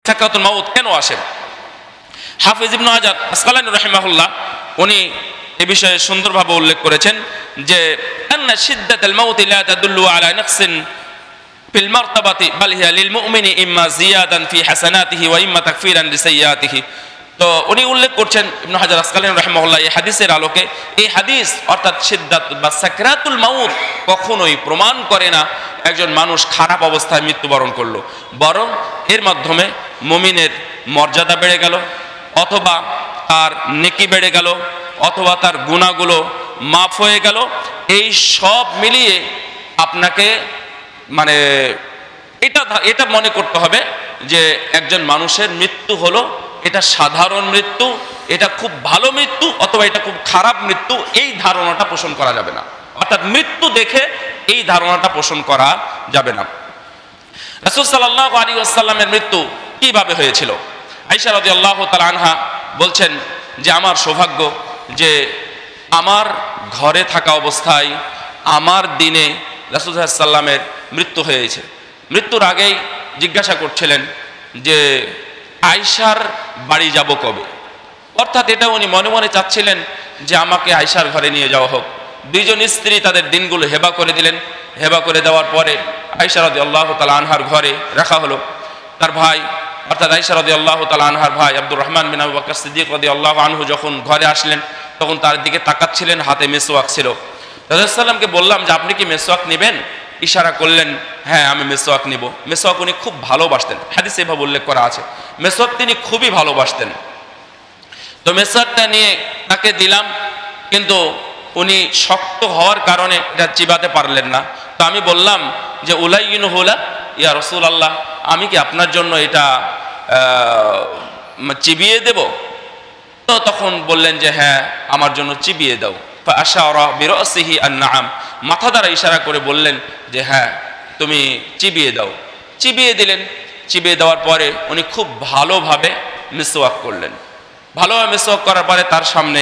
সাকরাতুল মাউত কেন আসে? হাফিজ ইবনে হাজার আসকালানী রাহিমাহুল্লাহ উনি এই বিষয়ে সুন্দরভাবে উল্লেখ করেছেন যে আন্না শিদ্দাতাল মাউত লা তাদুল্লু আলা নাকসিন ফিল মারতাবাতি বাল হিয়া লিল মুমিনি ইম্মা জিয়াদান ফি হাসানাতিহি ওয়া ইম্মা তাকফিরান লিসাইয়্যাতিহি। তো উনি উল্লেখ করছেন ইবনে হাজার আসকালানী রাহিমাহুল্লাহ এই হাদিসের আলোকে, এই হাদিস অর্থাৎ সিদ্দাত বা সাকরাতুল মাউত কখনোই প্রমাণ করে না একজন মানুষ খারাপ অবস্থায় মৃত্যুবরণ করলো, বরং এর মাধ্যমে মুমিনের মর্যাদা বেড়ে গেল, অথবা তার নেকি বেড়ে গেল, অথবা তার গুনাহগুলো মাফ হয়ে গেল। এই সব মিলিয়ে আপনাকে মানে এটা মনে করতে হবে যে একজন মানুষের মৃত্যু হলো এটা সাধারণ মৃত্যু, এটা খুব ভালো মৃত্যু অথবা এটা খুব খারাপ মৃত্যু, এই ধারণাটা পোষণ করা যাবে না। অর্থাৎ মৃত্যু দেখে এই ধারণাটা পোষণ করা যাবে না। রাসূল সাল্লাল্লাহু আলাইহি ওয়াসাল্লামের মৃত্যু কিভাবে হয়েছিল? আয়েশা রাদিয়াল্লাহু তাআলা আনহা বলছেন যে আমার সৌভাগ্য যে আমার ঘরে থাকা অবস্থায় আমার দিনে রাসূল সাল্লাল্লাহু আলাইহি ওয়াসাল্লামের মৃত্যু হয়েছে। মৃত্যুর আগেই জিজ্ঞাসা করছিলেন যে আয়েশার বাড়ি যাব কবে, অর্থাৎ এটা উনি মনে মনে চাচ্ছিলেন যে আমাকে আয়েশার ঘরে নিয়ে যাওয়া হোক। দুইজন স্ত্রী তাদের দিনগুলো হেবা করে দিলেন। হেবা করে দেওয়ার পরে আয়েশা রাদিয়াল্লাহু তাআলা আনহার ঘরে রাখা হলো। তার ভাই অর্থাৎ আয়েশা রাদিয়াল্লাহু তাআলা আনহার ভাই আব্দুর রহমান বিন আবু বকর সিদ্দিক রাদিয়াল্লাহু আনহু যখন ঘরে আসলেন তখন তার দিকে তাকাচ্ছিলেন, হাতে মেসওয়াক ছিল। রাসূলুল্লাহ সাল্লাল্লাহু আলাইহি ওয়াসাল্লামকে বললাম যে আপনি কি মেসওয়াক নেবেন? ইশারা করলেন হ্যাঁ আমি মেসওয়াক নিব। মেসওয়াক উনি খুব ভালোবাসতেন, হাদিসে এভাবে উল্লেখ করা আছে মেসওয়াক তিনি খুবই ভালোবাসতেন। তো মেসওয়াকটা নিয়ে তাকে দিলাম, কিন্তু উনি শক্ত হওয়ার কারণে এটা চিবাতে পারলেন না। তো আমি বললাম যে উলাইয়িনহু লা ইয়া রাসূলুল্লাহ, আমি কি আপনার জন্য এটা চিবিয়ে দেব? তো তখন বললেন যে হ্যাঁ আমার জন্য চিবিয়ে দাও। ফাআশারা বিরাসিহি আন-নাআম, মাথা দ্বারা ইশারা করে বললেন যে হ্যাঁ তুমি চিবিয়ে দাও। চিবিয়ে দিলেন। চিবিয়ে দেওয়ার পরে উনি খুব ভালোভাবে মিসওয়াক করলেন। ভালোভাবে মিসওয়াক করার পরে তার সামনে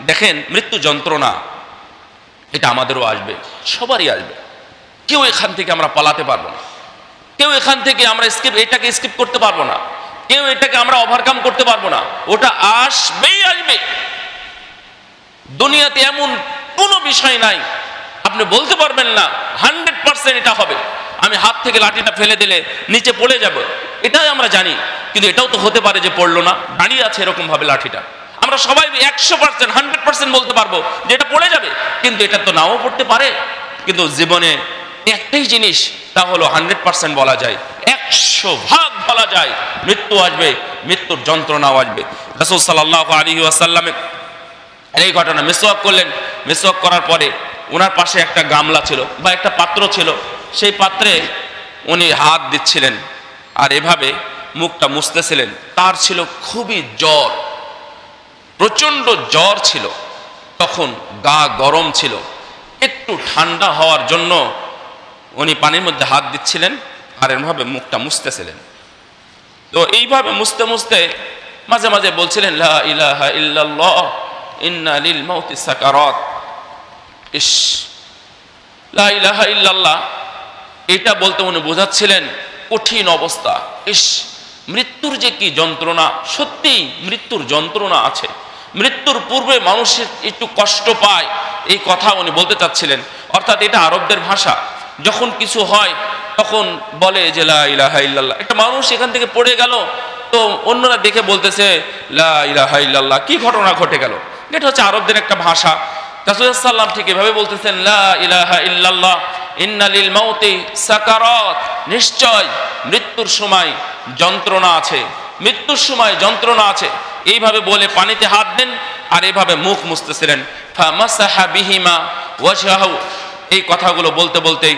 দেখেন মৃত্যু যন্ত্রণা এটা আমাদেরও আসবে, সবারই আসবে। কেউ এখান থেকে আমরা পালাতে পারবো না, কেউ এখান থেকে আমরা এটাকে স্কিপ করতে পারবো না, কেউ এটাকে আমরা ওভারকাম করতে পারবো না। ওটা আসবেই আসবে। দুনিয়াতে এমন কোনো বিষয় নাই আপনি বলতে পারবেন না 100% এটা হবে। আমি হাত থেকে লাঠিটা ফেলে দিলে নিচে পড়ে যাব, এটাই আমরা জানি। কিন্তু এটাও তো হতে পারে যে পড়লো না, দাঁড়িয়ে আছে এরকম ভাবে লাঠিটা। আমরা সবাই 100% 100% বলতে পারবো যে এটা পড়ে যাবে, কিন্তু এটা তো নাও পড়তে পারে। কিন্তু জীবনে একটাই জিনিস, তা হলো 100% বলা যায়, 100% বলা যায় মৃত্যু আসবে, মৃত্যুর যন্ত্রণাও আসবে। রাসূল সাল্লাল্লাহু আলাইহি ওয়াসাল্লাম এই ঘটনা মিসওয়াক করলেন। মিসওয়াক করার পরে ওনার পাশে একটা গামলা ছিল বা একটা পাত্র ছিল, সেই পাত্রে উনি হাত দিচ্ছিলেন আর এভাবে মুখটা মুছতেছিলেন। তার ছিল খুবই জ্বর, প্রচণ্ড জ্বর ছিল, তখন গা গরম ছিল। একটু ঠান্ডা হওয়ার জন্য উনি পানির মধ্যে হাত দিচ্ছিলেন আর এভাবে মুখটা মুছতেছিলেন। তো এইভাবে মুছতে মুছতে মাঝে মাঝে বলছিলেন লা ইলাহা ইল্লাল্লাহ ইন্না লিল মাউতি সাকারাত। ইস, লা ইলাহা ইল্লাল্লাহ এটা বলতে উনি বোঝাচ্ছিলেন কঠিন অবস্থা। ইস, মৃত্যুর যে কি যন্ত্রণা, সত্যি মৃত্যুর যন্ত্রণা আছে। মৃত্যুর পূর্বে মানুষের একটু কষ্ট পায়, এই কথা উনি বলতে চাচ্ছিলেন। অর্থাৎ এটা আরবদের ভাষা। যখন কিছু হয় তখন বলে যে লা ইলাহা ইল্লাল্লাহ। একটা মানুষ এখান থেকে পড়ে গেল, তো অন্যরা দেখে বলতেছে লা ইলাহা ইল্লাল্লাহ, কি ঘটনা ঘটে গেল। এটা হচ্ছে আরবদের একটা ভাষা। রাসূল সাল্লাল্লাহু আলাইহি ওয়াসাল্লাম ঠিক এভাবে বলতেছেন লা ইলাহা ইল্লাল্লাহ ইন্না লিল মাউতি সাকারাত, নিশ্চয় মৃত্যুর সময় যন্ত্রণা আছে, মৃত্যুর সময় যন্ত্রণা আছে। এইভাবে বলে পানিতে হাত দেন আর এইভাবে মুখ মুছতেছিলেন। ফামাসাহা বিহিমা ওয়াজহাহু, এই কথাগুলো বলতে বলতেই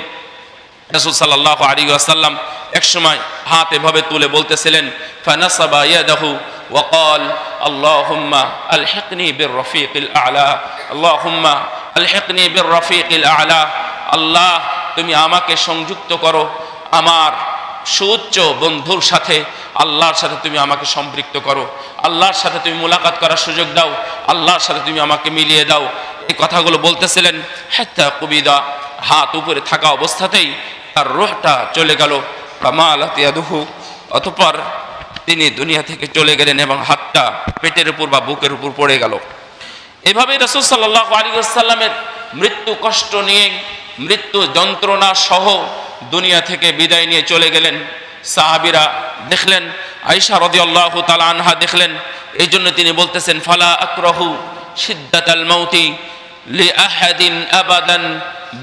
রাসূল সাল্লাল্লাহু আলাইহি ওয়াসাল্লাম একসময় হাত এভাবে তুলে বলতেছিলেন ফানাসাবা ইয়াদাহু ওয়া ক্বাল আল্লাহুম্মা আলহিকনি বির রফিকিল আ'লা, আল্লাহুম্মা আলহিকনি বির রফিকিল আ'লা। আল্লাহ তুমি আমাকে সংযুক্ত করো আমার সুউচ্চ বন্ধুর সাথে, আল্লাহর সাথে তুমি আমাকে সম্পৃক্ত করো, আল্লাহর সাথে তুমি মুলাকাত করার সুযোগ দাও, আল্লাহর সাথে তুমি আমাকে মিলিয়ে দাও। এই কথাগুলো বলতেছিলেন। হাত্তা কুবিদা, হাত উপরে থাকা অবস্থাতেই তার রূহটা চলে গেল। কামালাত ইয়াদুহু, অতঃপর তিনি দুনিয়া থেকে চলে গেলেন এবং হাতটা পেটের উপর বা বুকের উপর পড়ে গেল। এভাবে রাসূল সাল্লাল্লাহু আলাইহি ওয়াসাল্লামের মৃত্যু কষ্ট নিয়ে, মৃত্যু যন্ত্রণা সহ দুনিয়া থেকে বিদায় নিয়ে চলে গেলেন। সাহাবীরা দেখলেন, আয়েশা রাদিয়াল্লাহু তাআলা আনহা দেখলেন, এই জন্য তিনি বলতেছেন, ফালা আকরাহু শিদ্দাতাল মাউতি লিআহাদিন আবাদান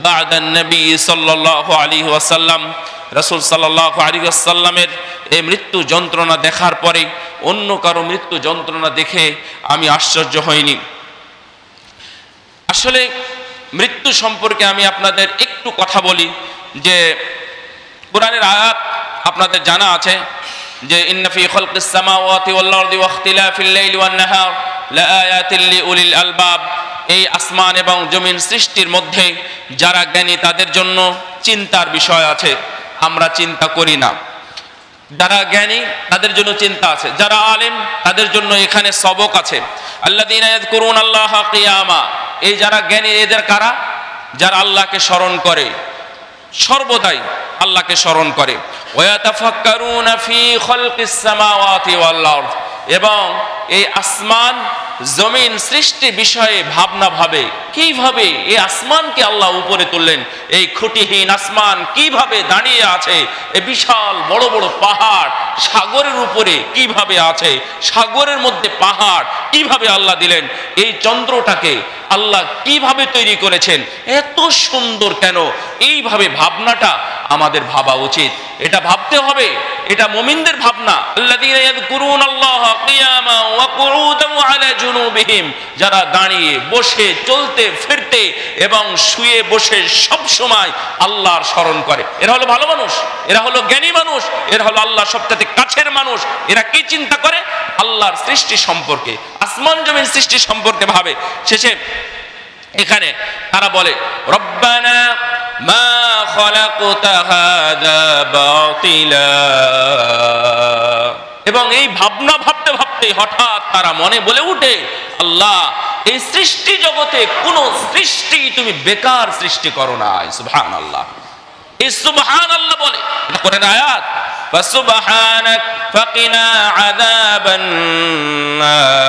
বা'দান নবী সাল্লাল্লাহু আলাইহি ওয়াসাল্লাম। রাসূল সাল্লাল্লাহু আলাইহি ওয়াসাল্লামের এই মৃত্যু যন্ত্রণা দেখার পরে অন্য কারো মৃত্যু যন্ত্রণা দেখে আমি আশ্চর্য হইনি। আসলে মৃত্যু সম্পর্কে আমি আপনাদের একটু কথা বলি যে কোরআনের আয়াত আপনাদের জানা আছে যে ইন্না ফি খালকিস সামাওয়াতি ওয়াল আরদি ওয়া ইখতিলাফিল লাইলি ওয়ান নাহার লাআয়াতিন লিউলিল আলবাব। এই আসমান এবং জমিন সৃষ্টির মধ্যে যারা জ্ঞানী তাদের জন্য চিন্তার বিষয় আছে। আমরা চিন্তা করি না। যারা জ্ঞানী তাদের জন্য চিন্তা আছে, যারা আলেম তাদের জন্য এখানে সবক আছে। আল্লাযীনা ইয়াযকুরুনাল্লাহা কিয়ামা, এই যারা জ্ঞানী এদের কারা? যারা আল্লাহকে স্মরণ করে, সর্বদাই আল্লাহকে স্মরণ করে। ওয়া ইয়াতাফাক্কারুনা ফি খালকিস সামাওয়াতি ওয়াল আরদ, এবং এই আসমান জমিন সৃষ্টি বিষয়ে ভাবনা ভাবে, কিভাবে এই আসমানকে আল্লাহ উপরে তুললেন, এই খুঁটিহীন আসমান কিভাবে দাঁড়িয়ে আছে, এই বিশাল বড় বড় পাহাড় সাগরের উপরে কিভাবে আছে, সাগরের মধ্যে পাহাড় কিভাবে আল্লাহ দিলেন, এই চন্দ্রটাকে আল্লাহ কিভাবে তৈরি করেছেন, এত সুন্দর কেন, এইভাবে ভাবনাটা আমাদের ভাবা উচিত। এটা ভাবতে হবে, এটা মুমিনদের ভাবনা। আল্লাযীনা ইয়াযকুরুনাল্লাহা কিয়ামা ওয়া কুউদান ওয়া আলা জুনুবিহিম, যারা দাঁড়িয়ে বসে চলতে ফিরতে এবং শুয়ে বসে সব সময় আল্লাহর স্মরণ করে, এরা হলো ভালো মানুষ, এরা হলো জ্ঞানী মানুষ, এরা হলো আল্লাহর সবচেয়ে কাছের মানুষ। এরা কি চিন্তা করে? আল্লাহর সৃষ্টি সম্পর্কে, আসমান জমিন সৃষ্টি সম্পর্কে ভাবে। শেষে এখানে তারা বলে, রব্বানা মা খালাকতা হাযা বাতিলা, এবং এই ভাবনা ভাবতে ভাবতে হঠাৎ তারা মনে বলে উঠে, আল্লাহ এই সৃষ্টি জগতে কোন সৃষ্টি তুমি বেকার সৃষ্টি করো নাই। সুবহানাল্লাহ, এই সুবহানাল্লাহ বলে, এটা কোরআনের আয়াত। ফাসুবহানাক ফাকিনা আযাবান নার।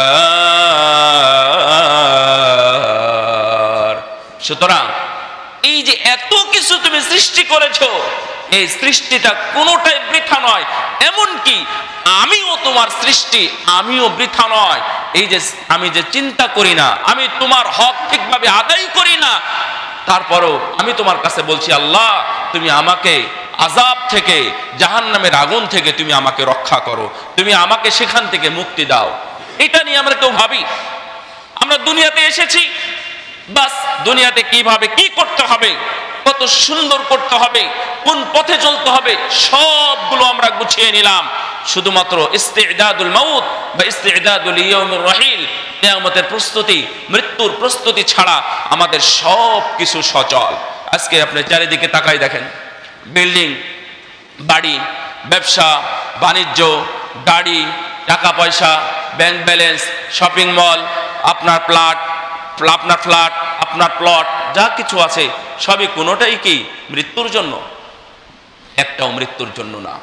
সুতরাং এই যে এত কিছু তুমি সৃষ্টি করেছো, এই সৃষ্টিটা কোনোটাই বৃথা নয়। এমনকি আমিও তোমার সৃষ্টি, আমিও বৃথা নয়। এই যে আমি যে চিন্তা করি না, আমি তোমার হক ঠিকভাবে আদায় করি না, তারপরও আমি তোমার কাছে বলছি, আল্লাহ তুমি আমাকে আযাব থেকে, জাহান্নামের আগুন থেকে তুমি আমাকে রক্ষা করো, তুমি আমাকে সেখান থেকে মুক্তি দাও। এটা নিয়ে আমরা কেউ ভাবি? আমরা দুনিয়াতে এসেছি, বাস দুনিয়াতে কিভাবে কি করতে হবে, কত সুন্দর করতে হবে, কোন পথে চলতে হবে, সবগুলো আমরা গুছিয়ে নিলাম। শুধুমাত্র ইস্তিদাদুল মাউত বা ইস্তিদাদুল ইয়াউমির রাহিল, কিয়ামতের প্রস্তুতি, মৃত্যুর প্রস্তুতি ছাড়া আমাদের সব কিছু সচল। আজকে আপনি চারিদিকে তাকাই দেখেন, বিল্ডিং, বাড়ি, ব্যবসা বাণিজ্য, গাড়ি, টাকা পয়সা, ব্যাংক ব্যালেন্স, শপিং মল, আপনার ফ্ল্যাট, আপনার প্লট, যা কিছু আছে সবই কোনোটাই কি মৃত্যুর জন্য? একটাও মৃত্যুর জন্য না।